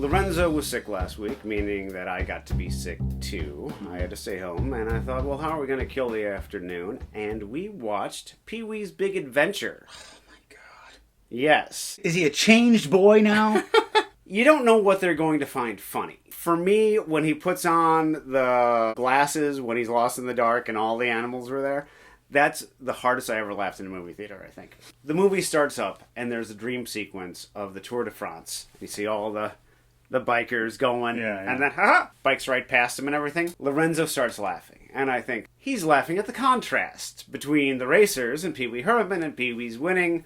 Lorenzo was sick last week, meaning that I got to be sick too. I had to stay home, and I thought, well, how are we going to kill the afternoon? And we watched Pee-wee's Big Adventure. Oh my god. Yes. Is he a changed boy now? You don't know what they're going to find funny. For me, when he puts on the glasses when he's lost in the dark and all the animals were there, that's the hardest I ever laughed in a movie theater, I think. The movie starts up, and there's a dream sequence of the Tour de France. You see all the bikers going, and then, bikes right past him and everything. Lorenzo starts laughing, and I think he's laughing at the contrast between the racers and Pee Wee Herman and Pee Wee's winning.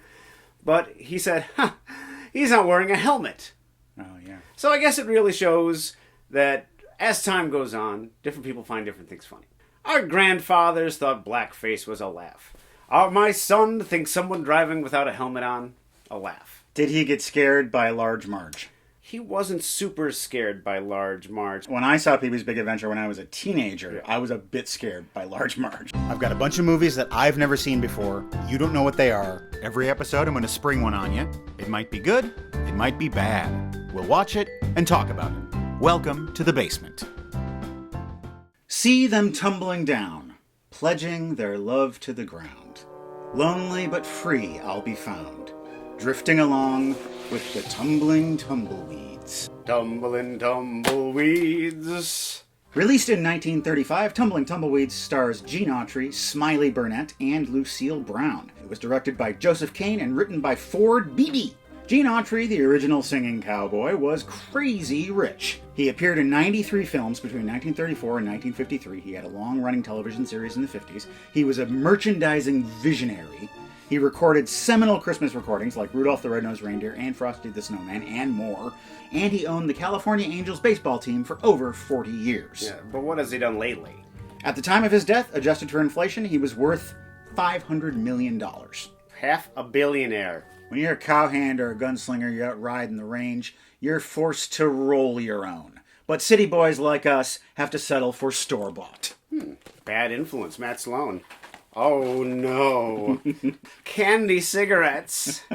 But he said, he's not wearing a helmet. Oh, yeah. So I guess it really shows that as time goes on, different people find different things funny. Our grandfathers thought blackface was a laugh. My son thinks someone driving without a helmet on, a laugh. Did he get scared by Large Marge? He wasn't super scared by Large Marge. When I saw Pee-wee's Big Adventure when I was a teenager, I was a bit scared by Large Marge. I've got a bunch of movies that I've never seen before. You don't know what they are. Every episode I'm going to spring one on you. It might be good, it might be bad. We'll watch it and talk about it. Welcome to the basement. See them tumbling down, pledging their love to the ground. Lonely but free I'll be found, drifting along with the tumbling tumbleweeds. Tumbling tumbleweeds. Released in 1935, Tumbling Tumbleweeds stars Gene Autry, Smiley Burnett, and Lucille Brown. It was directed by Joseph Kane and written by Ford Beatty. Gene Autry, the original singing cowboy, was crazy rich. He appeared in 93 films between 1934 and 1953. He had a long-running television series in the 50s. He was a merchandising visionary. He recorded seminal Christmas recordings like Rudolph the Red-Nosed Reindeer and Frosty the Snowman and more. And he owned the California Angels baseball team for over 40 years. Yeah, but what has he done lately? At the time of his death, adjusted for inflation, he was worth $500 million. Half a billionaire. When you're a cowhand or a gunslinger, you're out riding the range, you're forced to roll your own. But city boys like us have to settle for store-bought. Bad influence, Matt Sloan. Oh no. Candy cigarettes.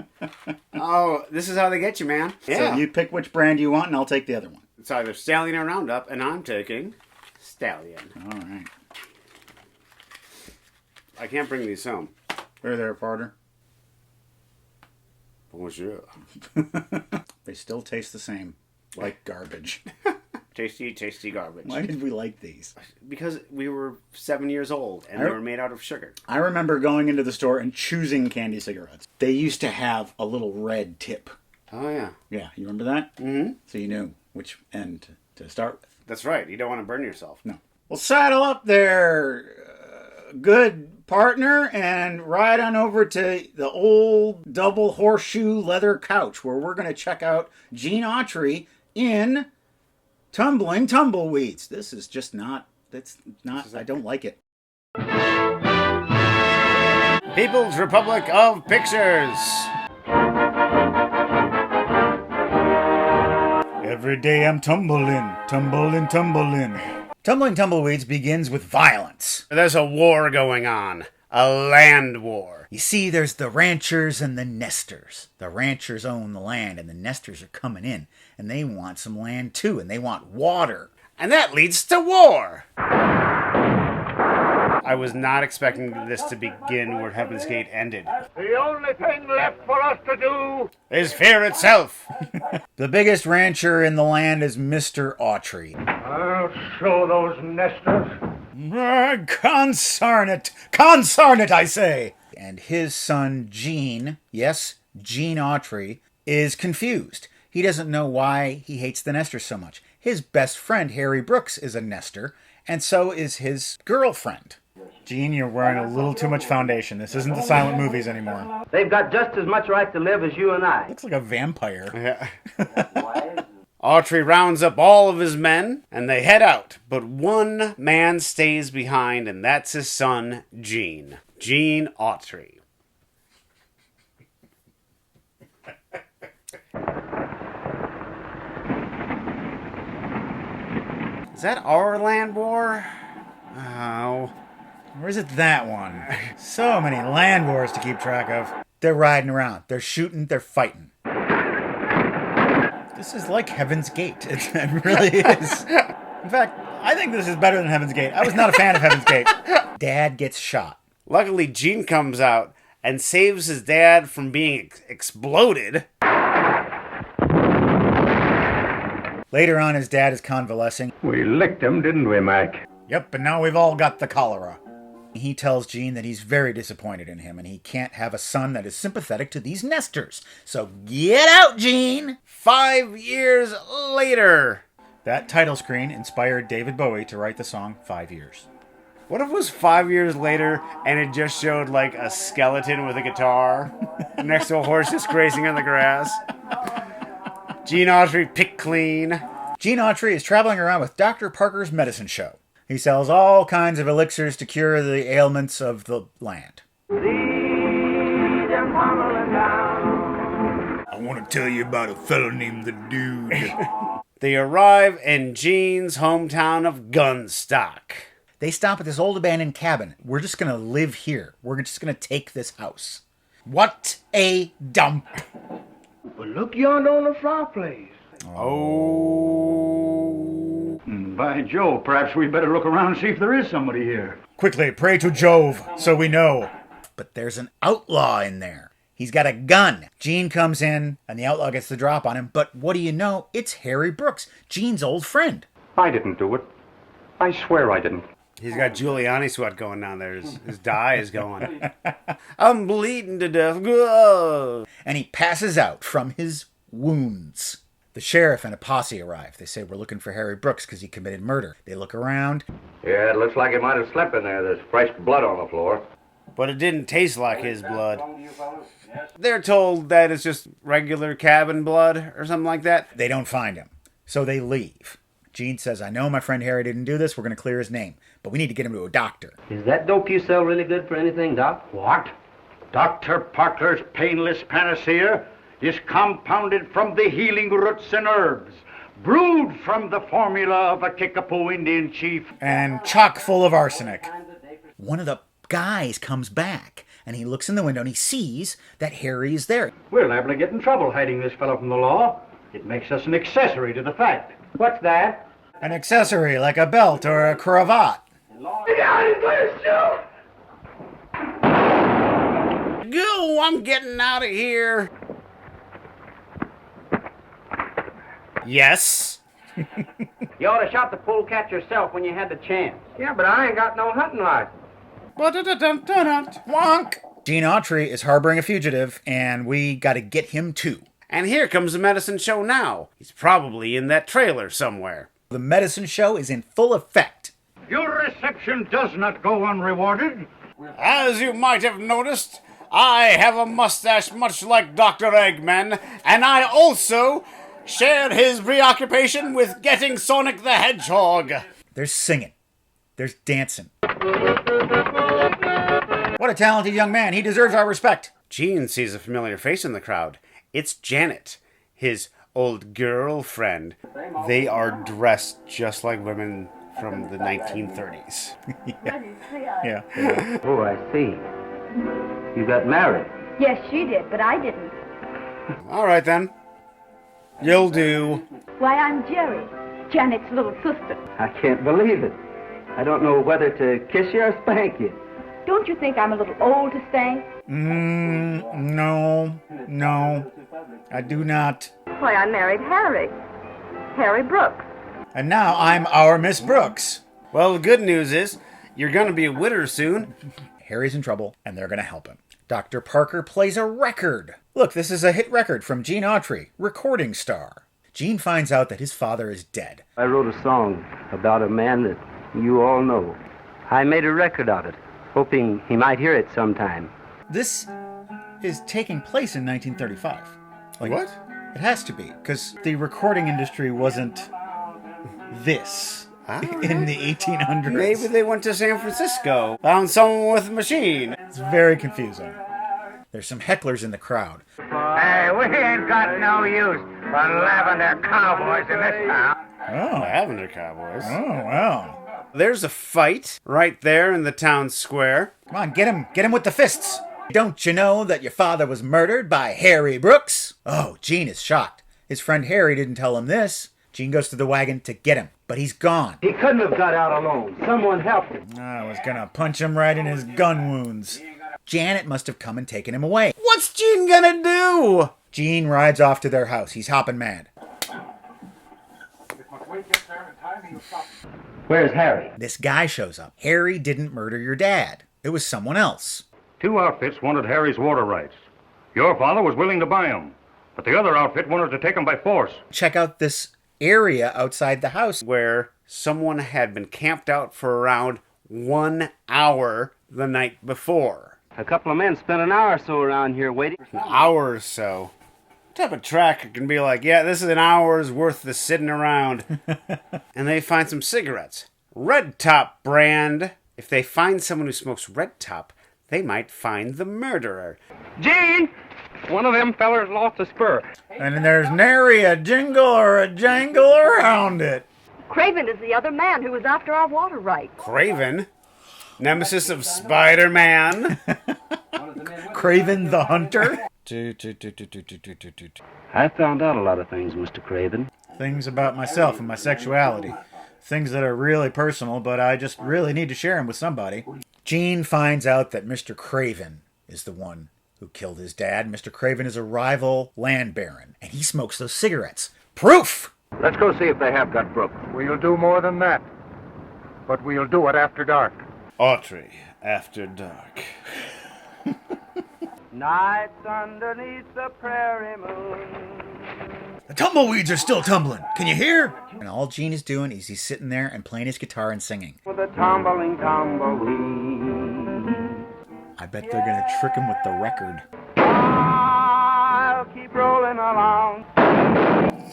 Oh, this is how they get you, man. Yeah. So you pick which brand you want and I'll take the other one. It's either Stallion or Roundup, and I'm taking Stallion. All right. I can't bring these home. There, partner. Bonjour. They still taste the same. Like garbage. Tasty, tasty garbage. Why did we like these? Because we were 7 years old, and they were made out of sugar. I remember going into the store and choosing candy cigarettes. They used to have a little red tip. Oh, yeah. Yeah, you remember that? Mm-hmm. So you knew which end to start with. That's right. You don't want to burn yourself. No. Well, saddle up there, good partner, and ride on over to the old double horseshoe leather couch where we're going to check out Gene Autry in Tumbling Tumbleweeds. This is just not, I don't like it. People's Republic of Pictures. Every day I'm tumbling. Tumbling Tumbleweeds begins with violence. There's a war going on. A land war. You see, there's the ranchers and the nesters. The ranchers own the land and the nesters are coming in. And they want some land too, and they want water. And that leads to war. I was not expecting this to begin where Heaven's Gate ended. The only thing left for us to do is fear itself. The biggest rancher in the land is Mr. Autry. I'll show those nesters. Consarn it, I say. And his son, Gene, yes, Gene Autry, is confused. He doesn't know why he hates the nesters so much. His best friend, Harry Brooks, is a nester, and so is his girlfriend. Gene, you're wearing a little too much foundation. This isn't the silent movies anymore. They've got just as much right to live as you and I. Looks like a vampire. Yeah. Autry rounds up all of his men, and they head out. But one man stays behind, and that's his son, Gene. Gene Autry. Is that our land war? Oh. Or is it that one? So many land wars to keep track of. They're riding around. They're shooting. They're fighting. This is like Heaven's Gate. It really is. In fact, I think this is better than Heaven's Gate. I was not a fan of Heaven's Gate. Dad gets shot. Luckily, Gene comes out and saves his dad from being exploded. Later on, his dad is convalescing. We licked him, didn't we, Mac? Yep, and now we've all got the cholera. He tells Gene that he's very disappointed in him and he can't have a son that is sympathetic to these nesters. So get out, Gene! 5 years later. That title screen inspired David Bowie to write the song 5 Years. What if it was 5 years later and it just showed like a skeleton with a guitar next to a horse just grazing on the grass? Gene Autry picked clean. Gene Autry is traveling around with Dr. Parker's medicine show. He sells all kinds of elixirs to cure the ailments of the land. See them tumbling down. I want to tell you about a fellow named the Dude. They arrive in Gene's hometown of Gunstock. They stop at this old abandoned cabin. We're just going to live here. We're just going to take this house. What a dump. But look yonder on the fireplace. Oh. By Jove, perhaps we better look around and see if there is somebody here. Quickly, pray to Jove, so we know. But there's an outlaw in there. He's got a gun. Gene comes in, and the outlaw gets the drop on him. But what do you know? It's Harry Brooks, Gene's old friend. I didn't do it. I swear I didn't. He's got Giuliani sweat going down there. His dye is going. I'm bleeding to death. Ugh. And he passes out from his wounds. The sheriff and a posse arrive. They say, we're looking for Harry Brooks because he committed murder. They look around. Yeah, it looks like he might have slept in there. There's fresh blood on the floor. But it didn't taste like his blood. They're told that it's just regular cabin blood or something like that. They don't find him. So they leave. Gene says, I know my friend Harry didn't do this. We're going to clear his name. But we need to get him to a doctor. Is that dope you sell really good for anything, Doc? What? Dr. Parker's painless panacea is compounded from the healing roots and herbs, brewed from the formula of a Kickapoo Indian chief. And chock full of arsenic. One of the guys comes back, and he looks in the window, and he sees that Harry is there. We're liable to get in trouble hiding this fellow from the law. It makes us an accessory to the fact. What's that? An accessory like a belt or a cravat. Go, I'm getting out of here. Yes. You ought to shot the polecat yourself when you had the chance. Yeah, but I ain't got no hunting license. Wonk! Gene Autry is harboring a fugitive, and we gotta get him too. And here comes the medicine show now. He's probably in that trailer somewhere. The medicine show is in full effect. Your reception does not go unrewarded. As you might have noticed, I have a mustache much like Dr. Eggman, and I also shared his preoccupation with getting Sonic the Hedgehog. There's singing. There's dancing. What a talented young man. He deserves our respect. Gene sees a familiar face in the crowd. It's Janet, his old girlfriend. They are dressed just like women from the 1930s. Yeah. Oh, I see. You got married. Yes, she did, but I didn't. All right, then. You'll do. Why, I'm Jerry, Janet's little sister. I can't believe it. I don't know whether to kiss you or spank you. Don't you think I'm a little old to spank? No. I do not. Why, I married Harry Brooks. And now I'm our Miss Brooks. Well, the good news is you're going to be a widower soon. Harry's in trouble, and they're going to help him. Dr. Parker plays a record. Look, this is a hit record from Gene Autry, recording star. Gene finds out that his father is dead. I wrote a song about a man that you all know. I made a record of it, hoping he might hear it sometime. This is taking place in 1935. What? It has to be, because the recording industry wasn't this in the 1800s. Maybe they went to San Francisco, found someone with a machine. It's very confusing. There's some hecklers in the crowd. Hey, we ain't got no use for lavender cowboys in this town. Oh, Lavender Cowboys. oh, wow. There's a fight right there in the town square. Come on, get him with the fists. Don't you know that your father was murdered by Harry Brooks? Oh, Gene is shocked. His friend Harry didn't tell him this. Gene goes to the wagon to get him, but he's gone. He couldn't have got out alone. Someone helped him. I was gonna punch him right in his gun wounds. Janet must have come and taken him away. What's Gene gonna do? Gene rides off to their house. He's hopping mad. Where's Harry? This guy shows up. Harry didn't murder your dad. It was someone else. 2 outfits wanted Harry's water rights. Your father was willing to buy them, but the other outfit wanted to take them by force. Check out this area outside the house. Where someone had been camped out for around 1 hour the night before. A couple of men spent an hour or so around here waiting. An hour or so. What type of tracker can be like, yeah, this is an hour's worth of sitting around. And they find some cigarettes. Red Top brand. If they find someone who smokes Red Top, they might find the murderer. Gene! One of them fellers lost a spur. And there's nary a jingle or a jangle around it. Craven is the other man who was after our water rights. Craven? Nemesis of Spider-Man? Craven the Hunter. I found out a lot of things, Mr. Craven. Things about myself and my sexuality. Things that are really personal, but I just really need to share them with somebody. Gene finds out that Mr. Craven is the one who killed his dad. Mr. Craven is a rival land baron, and he smokes those cigarettes. Proof! Let's go see if they have got Brooks. We'll do more than that. But we'll do it after dark. Autry, After Dark. Nights underneath the prairie moon. The tumbleweeds are still tumbling. Can you hear? And all Gene is doing is he's sitting there and playing his guitar and singing. With a tumbling tumbleweed. I bet they're going to trick him with the record. I'll keep rolling along.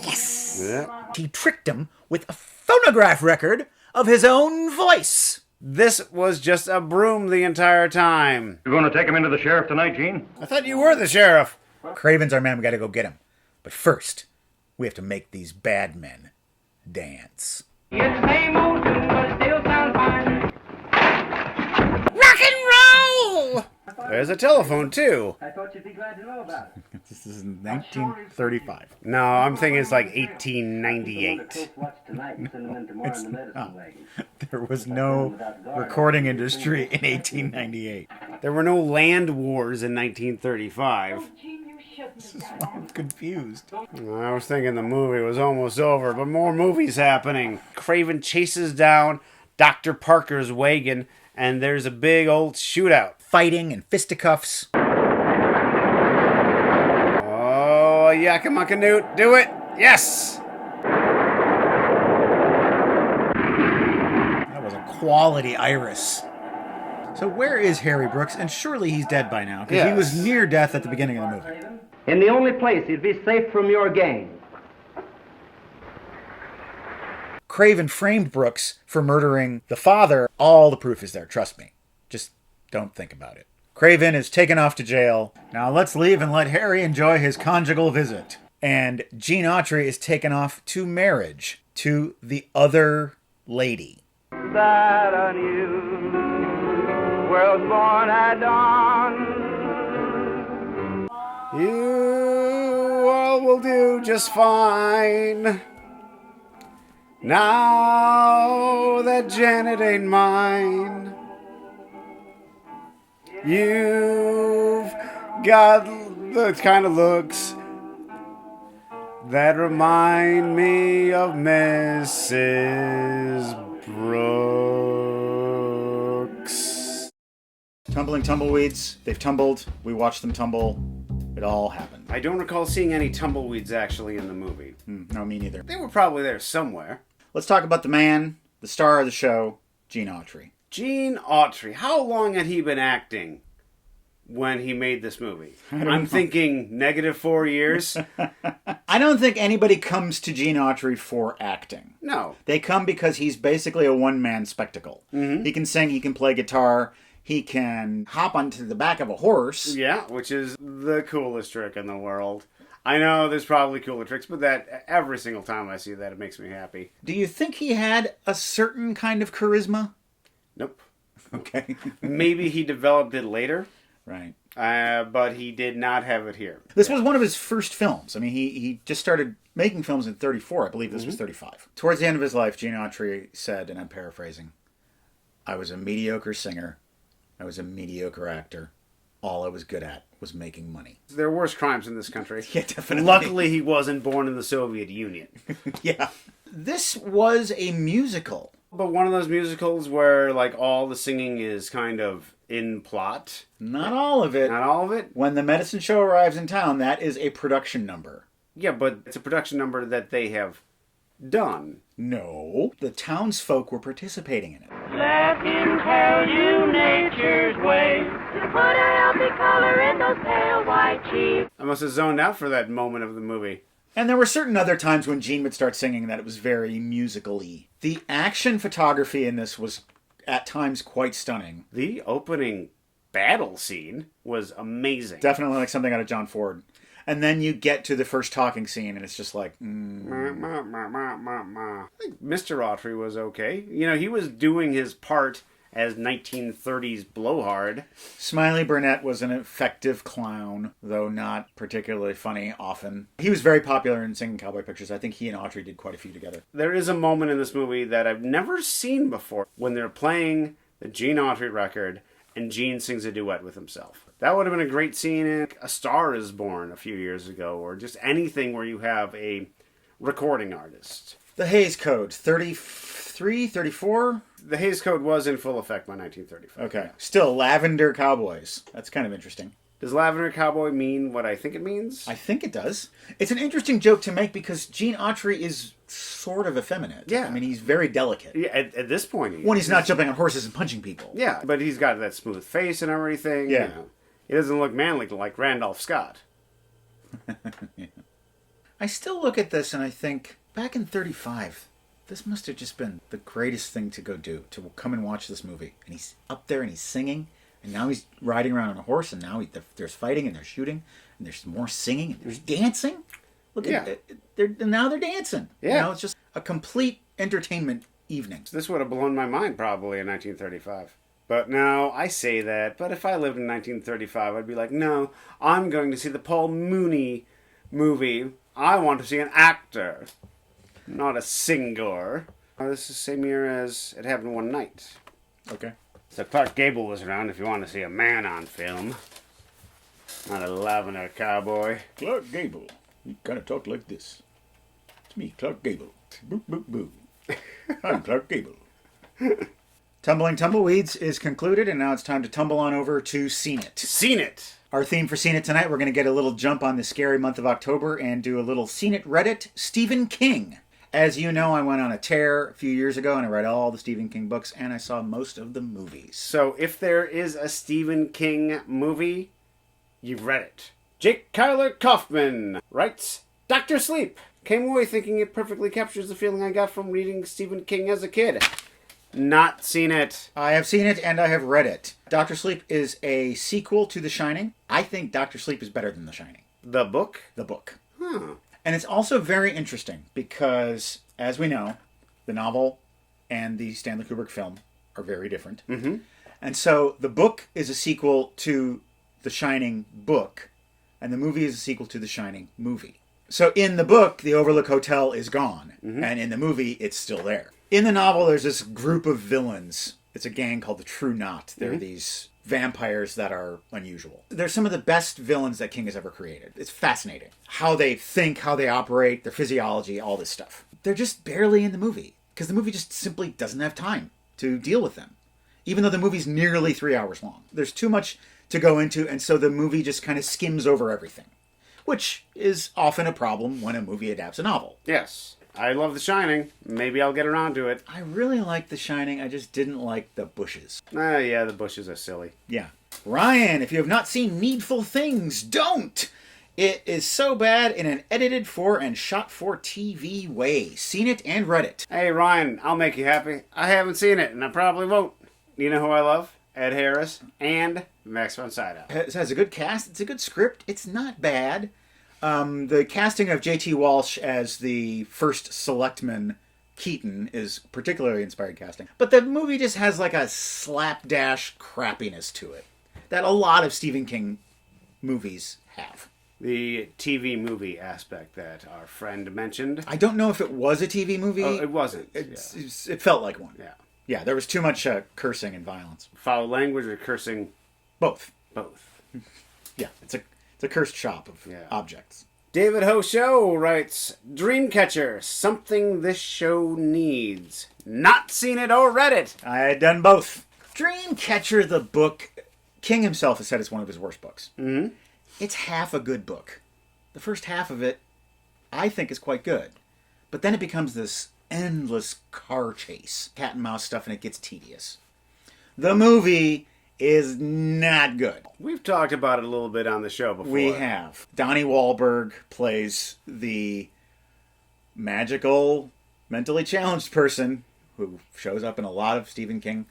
Yes! Yeah. He tricked him with a phonograph record of his own voice. This was just a broom the entire time. You going to take him into the sheriff tonight, Gene? I thought you were the sheriff. Craven's our man. We got to go get him. But first, we have to make these bad men dance. It's the same old tune, but it still sounds fine. Rock and roll! There's a telephone, too. I thought you'd be glad to know about it. This is 1935. No, I'm thinking it's like 1898. There was no recording industry in 1898. There were no land wars in 1935. This is why I'm confused. I was thinking the movie was almost over, but more movies happening. Craven chases down Dr. Parker's wagon, and there's a big old shootout. Fighting and fisticuffs. Oh, Yakima-Canute, do it! Yes! That was a quality iris. So where is Harry Brooks? And surely he's dead by now, because he was near death at the beginning of the movie. In the only place he'd be safe from your gang. Craven framed Brooks for murdering the father. All the proof is there, trust me. Just don't think about it. Craven is taken off to jail. Now let's leave and let Harry enjoy his conjugal visit. And Gene Autry is taken off to marriage to the other lady. That a new world's born at dawn. You all will do just fine. Now that Janet ain't mine. You've got the kind of looks that remind me of Mrs. Brooks. Tumbling Tumbleweeds. They've tumbled. We watched them tumble. It all happened. I don't recall seeing any tumbleweeds actually in the movie. No, me neither. They were probably there somewhere. Let's talk about the man, the star of the show, Gene Autry. Gene Autry. How long had he been acting when he made this movie? I'm thinking -4 years. I don't think anybody comes to Gene Autry for acting. No. They come because he's basically a one-man spectacle. Mm-hmm. He can sing, he can play guitar, he can hop onto the back of a horse. Yeah, which is the coolest trick in the world. I know there's probably cooler tricks, but that every single time I see that, it makes me happy. Do you think he had a certain kind of charisma? Nope. Okay. Maybe he developed it later. Right. But he did not have it here. This was one of his first films. I mean, he just started making films in 34. I believe this was 35. Towards the end of his life, Gene Autry said, and I'm paraphrasing, "I was a mediocre singer. I was a mediocre actor. All I was good at was making money." There are worse crimes in this country. Yeah, definitely. Luckily, he wasn't born in the Soviet Union. Yeah. This was a musical. But one of those musicals where, like, all the singing is kind of in plot. Not all of it. Not all of it? When the Madison show arrives in town, that is a production number. Yeah, but it's a production number that they have done. No. The townsfolk were participating in it. Let him tell you nature's way. You put a healthy color in those pale white cheeks. I must have zoned out for that moment of the movie. And there were certain other times when Gene would start singing that it was very musical-y. The action photography in this was, at times, quite stunning. The opening battle scene was amazing. Definitely like something out of John Ford. And then you get to the first talking scene, and it's just like, I think Mr. Autry was okay. You know, he was doing his part as 1930s blowhard. Smiley Burnett was an effective clown, though not particularly funny often. He was very popular in singing cowboy pictures. I think he and Autry did quite a few together. There is a moment in this movie that I've never seen before when they're playing the Gene Autry record and Gene sings a duet with himself. That would have been a great scene in A Star Is Born a few years ago, or just anything where you have a recording artist. The Hays Code, 33, 34? The Hays Code was in full effect by 1935. Okay. Still, Lavender Cowboys. That's kind of interesting. Does Lavender Cowboy mean what I think it means? I think it does. It's an interesting joke to make because Gene Autry is sort of effeminate. Yeah. I mean, he's very delicate. Yeah, at this point. When he's not jumping on horses and punching people. Yeah, but he's got that smooth face and everything. Yeah. You know. He doesn't look manly like Randolph Scott. Yeah. I still look at this and I think, back in 35, this must have just been the greatest thing to go do, to come and watch this movie. And he's up there and he's singing, and now he's riding around on a horse, and now there's fighting and there's shooting, and there's more singing, and there's dancing. Look at it. Now they're dancing. Yeah. You know, it's just a complete entertainment evening. This would have blown my mind probably in 1935. But no, I say that, but if I lived in 1935, I'd be like, no, I'm going to see the Paul Mooney movie. I want to see an actor, not a singer. This is the same year as It Happened One Night. Okay. So Clark Gable was around if you want to see a man on film. Not a lavender cowboy. Clark Gable. You kind of talk like this. It's me, Clark Gable. Boo, boo, boo. I'm Clark Gable. Tumbling Tumbleweeds is concluded, and now it's time to tumble on over to Seen It. Seen It! Our theme for Seen It tonight, we're going to get a little jump on the scary month of October and do a little Seen It Reddit, Stephen King. As you know, I went on a tear a few years ago, and I read all the Stephen King books, and I saw most of the movies. So if there is a Stephen King movie, you've read it. Jake Kyler Kaufman writes, Dr. Sleep. Came away thinking it perfectly captures the feeling I got from reading Stephen King as a kid. Not seen it. I have seen it, and I have read it. Dr. Sleep is a sequel to The Shining. I think Dr. Sleep is better than The Shining. The book? The book. Huh. And it's also very interesting because, as we know, the novel and the Stanley Kubrick film are very different. Mm-hmm. And so the book is a sequel to The Shining book, and the movie is a sequel to The Shining movie. So in the book, the Overlook Hotel is gone, and in the movie, it's still there. In the novel, there's this group of villains. It's a gang called the True Knot. They're these vampires that are unusual. They're some of the best villains that King has ever created. It's fascinating. How they think, how they operate, their physiology, all this stuff. They're just barely in the movie, because the movie just simply doesn't have time to deal with them. Even though the movie's nearly 3 hours long. There's too much to go into, and so the movie just kind of skims over everything. Which is often a problem when a movie adapts a novel. Yes. I love The Shining. Maybe I'll get around to it. I really like The Shining, I just didn't like the bushes. Yeah, the bushes are silly. Yeah. Ryan, if you have not seen Needful Things, don't! It is so bad in an edited for and shot for TV way. Seen it and read it. Hey, Ryan, I'll make you happy. I haven't seen it, and I probably won't. You know who I love? Ed Harris and Max von Sydow. It has a good cast. It's a good script. It's not bad. The casting of J.T. Walsh as the first selectman, Keaton, is particularly inspired casting. But the movie just has like a slapdash crappiness to it that a lot of Stephen King movies have. The TV movie aspect that our friend mentioned. I don't know if it was a TV movie. Oh, it wasn't. It felt like one. Yeah. Yeah, there was too much cursing and violence. Foul language or cursing? Both. Both. Yeah, it's a cursed shop of objects. David Ho Show writes, Dreamcatcher, something this show needs. Not seen it or read it. I had done both. Dreamcatcher, the book, King himself has said it's one of his worst books. Mm-hmm. It's half a good book. The first half of it, I think, is quite good. But then it becomes this endless car chase, cat and mouse stuff, and it gets tedious. The movie is not good. We've talked about it a little bit on the show before. We have. Donnie Wahlberg plays the magical, mentally challenged person who shows up in a lot of Stephen King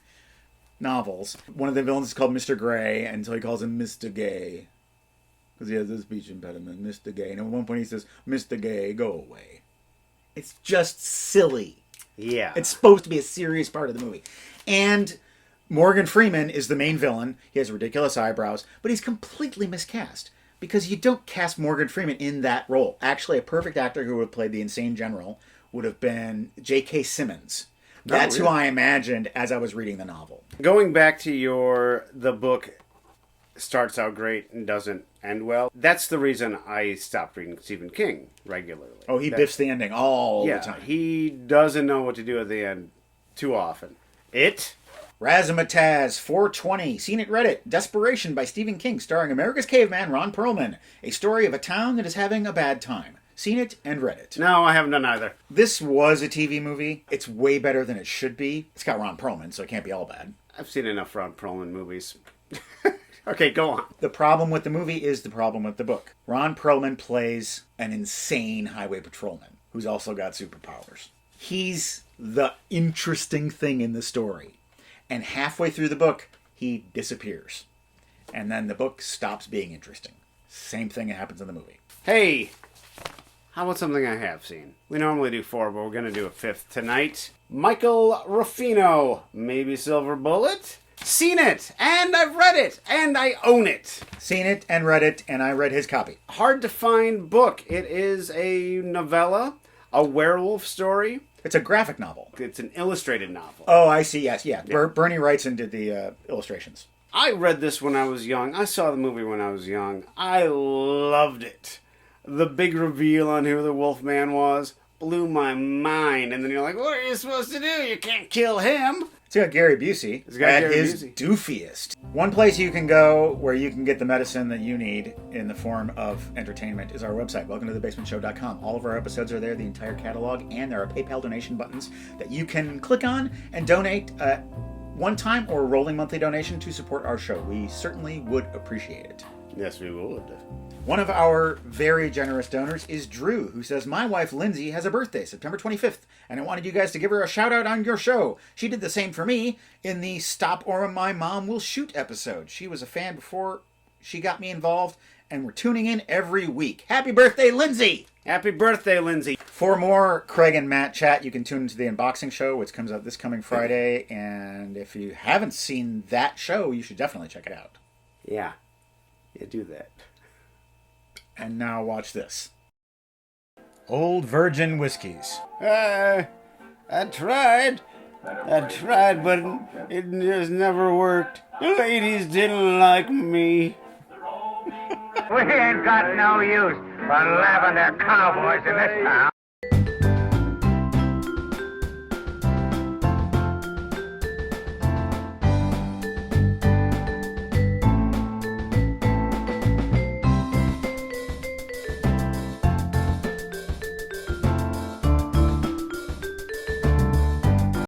novels. One of the villains is called Mr. Gray, and so he calls him Mr. Gay. Because he has this speech impediment, Mr. Gay. And at one point he says, Mr. Gay, go away. It's just silly. Yeah. It's supposed to be a serious part of the movie. And Morgan Freeman is the main villain. He has ridiculous eyebrows, but he's completely miscast. Because you don't cast Morgan Freeman in that role. Actually, a perfect actor who would have played the insane general would have been J.K. Simmons. That's who I imagined as I was reading the novel. Going back to the book starts out great and doesn't end well. That's the reason I stopped reading Stephen King regularly. Oh, he biffs the ending all the time. He doesn't know what to do at the end too often. It? Razzmatazz 420. Seen it, read it. Desperation by Stephen King, starring America's caveman Ron Perlman. A story of a town that is having a bad time. Seen it and read it. No, I haven't done either. This was a TV movie. It's way better than it should be. It's got Ron Perlman, so it can't be all bad. I've seen enough Ron Perlman movies. Okay, go on. The problem with the movie is the problem with the book. Ron Perlman plays an insane highway patrolman who's also got superpowers. He's the interesting thing in the story. And halfway through the book, he disappears. And then the book stops being interesting. Same thing happens in the movie. Hey, how about something I have seen? We normally do 4, but we're going to do a 5th tonight. Michael Ruffino, maybe Silver Bullet? Seen it, and I've read it, and I own it. Seen it and read it, and I read his copy. Hard to find book. It is a novella, a werewolf story. It's a graphic novel. It's an illustrated novel. Oh, I see, yes, yeah. Bernie Wrightson did the illustrations. I read this when I was young. I saw the movie when I was young. I loved it. The big reveal on who the Wolfman was blew my mind. And then you're like, what are you supposed to do? You can't kill him. It's got Gary Busey at his doofiest. One place you can go where you can get the medicine that you need in the form of entertainment is our website, welcometothebasementshow.com. All of our episodes are there, the entire catalog, and there are PayPal donation buttons that you can click on and donate one-time or rolling monthly donation to support our show. We certainly would appreciate it. Yes, we would. One of our very generous donors is Drew, who says, my wife Lindsay has a birthday, September 25th, and I wanted you guys to give her a shout-out on your show. She did the same for me in the Stop or My Mom Will Shoot episode. She was a fan before she got me involved, and we're tuning in every week. Happy birthday, Lindsay! Happy birthday, Lindsay. For more Craig and Matt chat, you can tune into the unboxing show, which comes out this coming Friday, and if you haven't seen that show, you should definitely check it out. Yeah, do that. And now watch this. Old Virgin Whiskeys. I tried, but it just never worked. The ladies didn't like me. We ain't got no use for lavender cowboys in this town.